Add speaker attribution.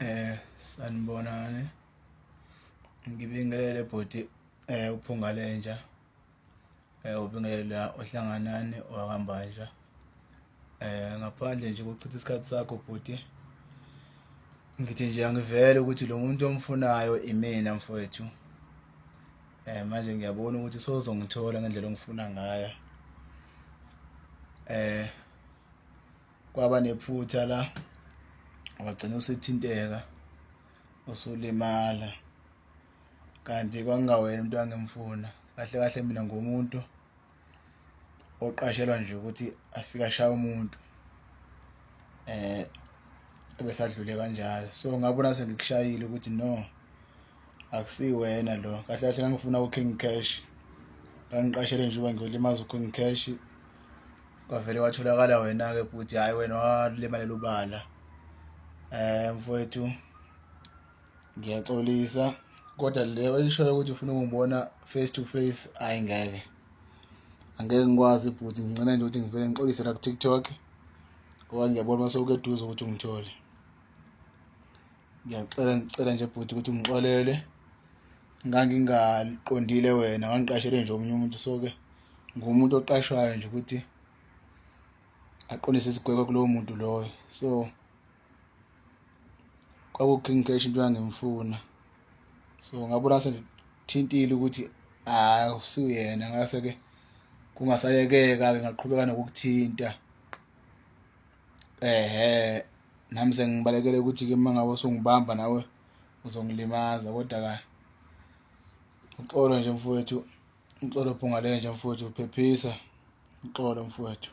Speaker 1: Sanibonani, ngibingelele bhuti uphunga lentsha ubingelela ohlanganani wakambanja. Ngaphandle nje kokuchitha isikhathi sakho bhuti, ngithi nje angivele ukuthi lo muntu omfunayo imina mfowethu. Manje ngiyabona ukuthi sowuzongithola ngendlela ongifuna ngayo. Kwaba nephutha la, wagcina usethinteka usulimala, kanti kwakungawena umuntu angimfuna. Kahle kahle mina ngumuntu oqashelwa nje ukuthi afike ashaye umuntu bese adlule kanjalo. So ngabona sengikushayile ukuthi no, akusiwena lo. Kahle kahle ngangifuna uKing Cash, ngangiqashele nje ukuba ngiyolimaza uKing Cash, kwavele watholakala wena-ke bhuti. Hhayi, wena walimalela ubala. Mfowethu, ngiyaxolisa kodwa le oyishoyo ukuthi ufuna ukungibona face to face, ayi ngeke, angeke ngikwazi bhuti. Ngicela nje ukuthi ngivele ngixolise la ku-TikTok ngoba ngiyabona masewukeduze ukuthi ungithole. Ngicela nje bhuti ukuthi ungixolele, ngangingaqondile wena, wangiqashele nje omunye umuntu. So-ke ngumuntu oqashwayo nje ukuthi aqondise isigwebo kulowo muntu loyo. So kwakuKing Cash into engangimfuna. So ngabona sengithintile ukuthi awusuyena, ngase-ke kungasayekeka-ke ngaqhubeka nokukuthinta. Nami sengibalekele ukuthi-ke uma ngabe usungibamba nawe uzongilimaza, kodwa uxolo nje mfowethu, uxolo phunga lentsha mfowethu, phephisa, uxolo mfowethu.